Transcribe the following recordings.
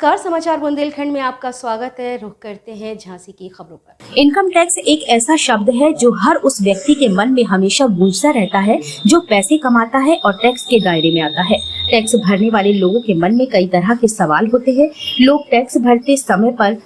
नमस्कार, समाचार बुंदेलखंड में आपका स्वागत है। रुख करते हैं झांसी की खबरों पर। इनकम टैक्स एक ऐसा शब्द है जो हर उस व्यक्ति के मन में हमेशा गूंजता रहता है जो पैसे कमाता है और टैक्स के दायरे में आता है। टैक्स भरने वाले लोगों के मन में कई तरह के सवाल होते हैं। लोग टैक्स भरते समय पर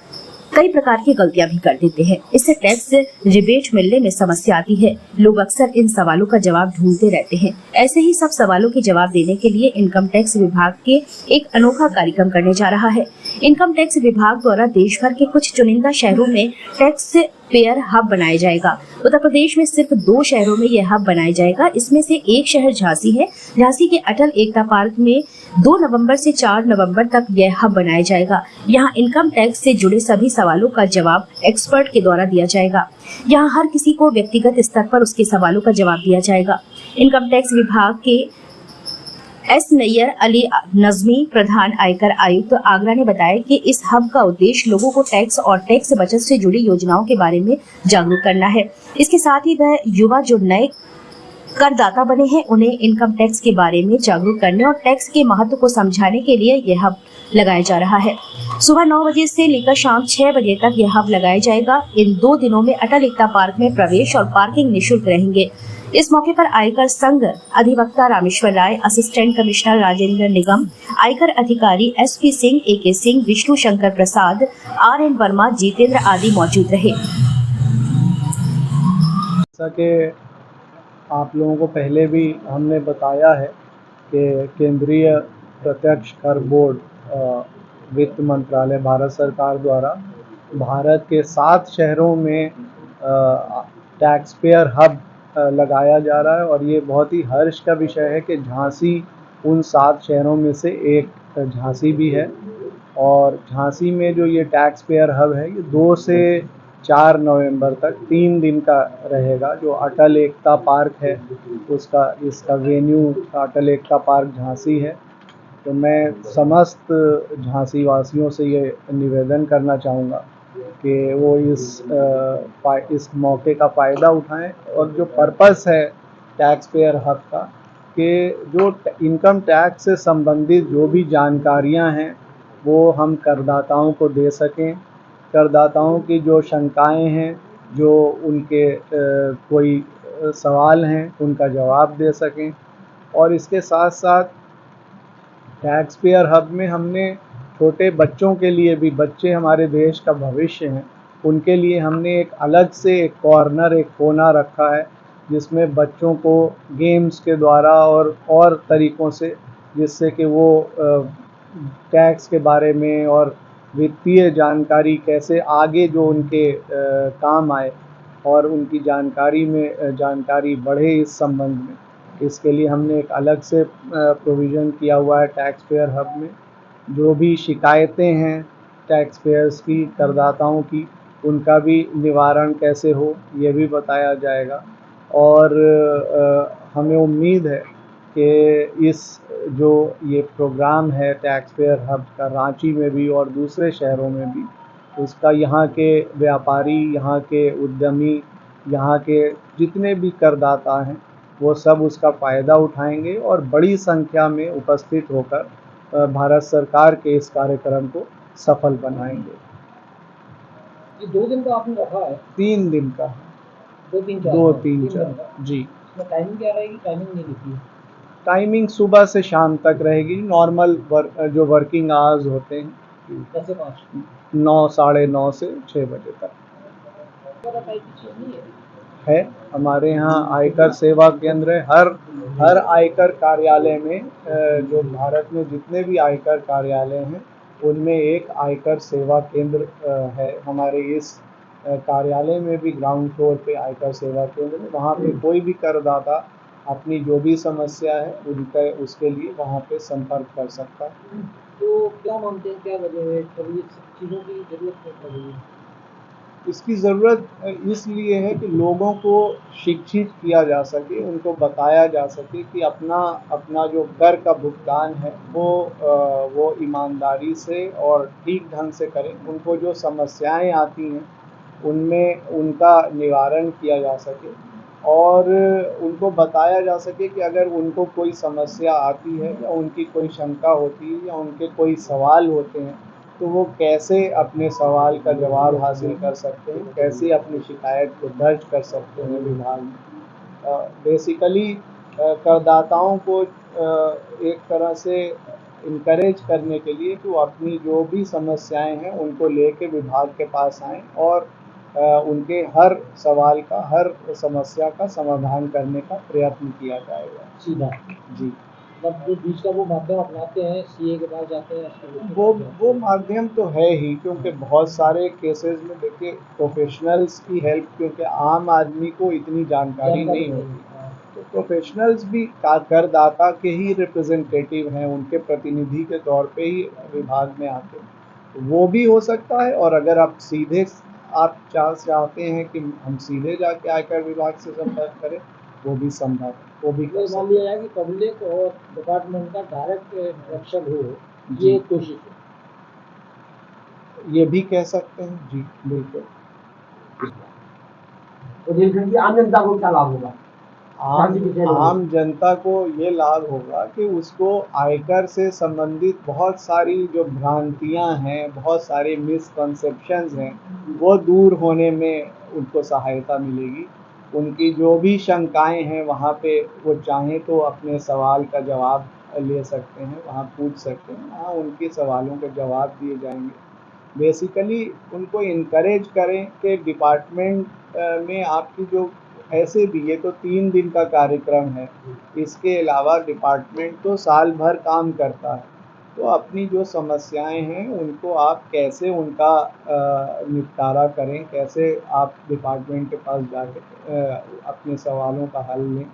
कई प्रकार की गलतियां भी कर देते हैं। इससे टैक्स रिबेट मिलने में समस्या आती है। लोग अक्सर इन सवालों का जवाब ढूंढते रहते हैं। ऐसे ही सब सवालों के जवाब देने के लिए इनकम टैक्स विभाग के एक अनोखा कार्यक्रम करने जा रहा है। इनकम टैक्स विभाग द्वारा देश भर के कुछ चुनिंदा शहरों में टैक्स पेयर हब बनाया जाएगा। उत्तर प्रदेश में सिर्फ 2 शहरों में यह हब बनाया जाएगा। इसमें से एक शहर झांसी है। झांसी के अटल एकता पार्क में 2 नवंबर से 4 नवंबर तक यह हब बनाया जाएगा। यहाँ इनकम टैक्स से जुड़े सभी सवालों का जवाब एक्सपर्ट के द्वारा दिया जाएगा। यहाँ हर किसी को व्यक्तिगत स्तर पर उसके सवालों का जवाब दिया जाएगा। इनकम टैक्स विभाग के एस नैयर अली नजमी, प्रधान आयकर आयुक्त आगरा ने बताया कि इस हब का उद्देश्य लोगों को टैक्स और टैक्स बचत से जुड़ी योजनाओं के बारे में जागरूक करना है। इसके साथ ही वह युवा जो नए करदाता बने हैं उन्हें इनकम टैक्स के बारे में जागरूक करने और टैक्स के महत्व को समझाने के लिए यह हब लगाया जा रहा है। सुबह 9 बजे से लेकर शाम 6 बजे तक यह हब लगाया जाएगा। इन 2 दिनों में अटल एकता पार्क में प्रवेश और पार्किंग निःशुल्क रहेंगे। इस मौके पर आयकर संघ अधिवक्ता रामेश्वर राय, असिस्टेंट कमिश्नर राजेंद्र निगम, आयकर अधिकारी SP Singh, AK Singh, Vishnu Shankar Prasad, RN Verma, Jitendra आदि मौजूद रहे। जैसा कि आप लोगों को पहले भी हमने बताया है कि केंद्रीय प्रत्यक्ष कर बोर्ड वित्त मंत्रालय भारत सरकार द्वारा भारत के 7 शहरों में टैक्स पेयर हब लगाया जा रहा है और ये बहुत ही हर्ष का विषय है कि झांसी उन 7 शहरों में से एक झांसी भी है। और झांसी में जो ये टैक्स पेयर हब है ये 2 से 4 नवंबर तक 3 दिन का रहेगा। जो अटल एकता पार्क है इसका वेन्यू अटल एकता पार्क झांसी है। तो मैं समस्त झांसी वासियों से ये निवेदन करना चाहूँगा कि वो इस मौके का फ़ायदा उठाएं और जो पर्पस है टैक्स पेयर हब का कि जो इनकम टैक्स से संबंधित जो भी जानकारियां हैं वो हम करदाताओं को दे सकें। करदाताओं की जो शंकाएं हैं, जो उनके कोई सवाल हैं, उनका जवाब दे सकें। और इसके साथ साथ टैक्स पेयर हब में हमने छोटे बच्चों के लिए भी, बच्चे हमारे देश का भविष्य हैं, उनके लिए हमने एक अलग से एक कॉर्नर, एक कोना रखा है जिसमें बच्चों को गेम्स के द्वारा और तरीक़ों से, जिससे कि वो टैक्स के बारे में और वित्तीय जानकारी कैसे आगे जो उनके काम आए और उनकी जानकारी बढ़े इस संबंध में। इसके लिए हमने एक अलग से प्रोविज़न किया हुआ है टैक्स पेयर हब में। जो भी शिकायतें हैं टैक्स पेयर्स की, करदाताओं की, उनका भी निवारण कैसे हो ये भी बताया जाएगा। और हमें उम्मीद है कि इस जो ये प्रोग्राम है टैक्स पेयर हब का रांची में भी और दूसरे शहरों में भी, उसका यहाँ के व्यापारी, यहाँ के उद्यमी, यहाँ के जितने भी करदाता हैं वो सब उसका फ़ायदा उठाएंगे और बड़ी संख्या में उपस्थित होकर भारत सरकार के इस कार्यक्रम को सफल बनाएंगे। ये 2 दिन का आपने रखा है? 3 दिन का है। 2 3 4 जी। इसमें टाइमिंग क्या रहेगी? टाइमिंग नहीं लिखी है। टाइमिंग सुबह से शाम तक रहेगी। नॉर्मल जो वर्किंग आवर्स होते हैं 10 से 5 9, साढ़े 9 से 6 बजे तक है। हमारे यहाँ आयकर सेवा केंद्र है। हर आयकर कार्यालय में, जो भारत में जितने भी आयकर कार्यालय हैं उनमें एक आयकर सेवा केंद्र है। हमारे इस कार्यालय में भी ग्राउंड फ्लोर पे आयकर सेवा केंद्र है। वहाँ पे कोई भी करदाता अपनी जो भी समस्या है उसके लिए वहाँ पे संपर्क कर सकता है। तो क्या मानते हैं, क्या वजह है कभी ये चीज़ों की ज़रूरत क्यों पड़ रही है? इसकी ज़रूरत इसलिए है कि लोगों को शिक्षित किया जा सके, उनको बताया जा सके कि अपना जो कर का भुगतान है वो ईमानदारी से और ठीक ढंग से करें। उनको जो समस्याएं आती हैं उनमें उनका निवारण किया जा सके और उनको बताया जा सके कि अगर उनको कोई समस्या आती है या उनकी कोई शंका होती है या उनके कोई सवाल होते हैं तो वो कैसे अपने सवाल का जवाब हासिल कर सकते हैं, कैसे अपनी शिकायत को दर्ज कर सकते हैं विभाग में। बेसिकली करदाताओं को एक तरह से इनकरेज करने के लिए कि वो अपनी जो भी समस्याएं हैं उनको लेके विभाग के पास आएँ और उनके हर सवाल का, हर समस्या का समाधान करने का प्रयत्न किया जाएगा। सीधा जी, मतलब जो बीच का वो माध्यम अपनाते हैं, सीए के पास जाते हैं, एसपी के वो पास जाते वो हैं। माध्यम तो है ही, क्योंकि बहुत सारे केसेस में देखिए प्रोफेशनल्स की हेल्प, क्योंकि आम आदमी को इतनी जानकारी नहीं होती, हाँ। तो प्रोफेशनल्स भी करदाता के ही रिप्रेजेंटेटिव हैं, उनके प्रतिनिधि के तौर पे ही विभाग में आते हैं। तो वो भी हो सकता है, और अगर आप सीधे आप चाहते हैं कि हम सीधे जाके आयकर विभाग से संपर्क करें, वो भी संभव है, वो भी कर ये मान सकते लिया जाए कि पब्लिक और डिपार्टमेंट का डायरेक्ट इंटरेक्शन हो, जी। ये कोशिश है। हैं। ये भी कह सकते हैं जी, बिल्कुल। तो जिनसे कि आम जनता को क्या लाभ होगा? आम जनता को ये लाभ होगा कि उसको आयकर से संबंधित बहुत सारी जो भ्रांतियां हैं, बहुत सारे मिसकंसेप्शंस हैं, वो दूर होने में उनको सहायता मिलेगी। उनकी जो भी शंकाएं हैं वहाँ पे वो चाहें तो अपने सवाल का जवाब ले सकते हैं, वहाँ पूछ सकते हैं, वहाँ उनके सवालों के जवाब दिए जाएंगे। बेसिकली उनको इनकरेज करें कि डिपार्टमेंट में आपकी जो, ऐसे भी ये तो 3 दिन का कार्यक्रम है, इसके अलावा डिपार्टमेंट तो साल भर काम करता है, तो अपनी जो समस्याएं हैं उनको आप कैसे उनका निपटारा करें, कैसे आप डिपार्टमेंट के पास जाके अपने सवालों का हल लें,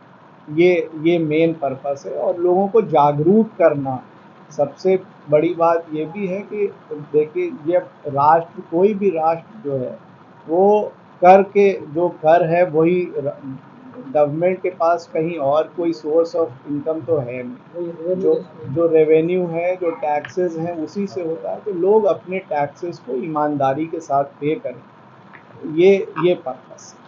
ये मेन पर्पस है। और लोगों को जागरूक करना, सबसे बड़ी बात ये भी है कि देखिए, ये राष्ट्र, कोई भी राष्ट्र जो है वो कर के, जो कर है वही गवर्नमेंट के पास कहीं और कोई सोर्स ऑफ इनकम तो है नहीं, जो रेवेन्यू है, जो टैक्सेस हैं उसी से होता है। तो लोग अपने टैक्सेस को ईमानदारी के साथ पे करें, ये पर्पस है।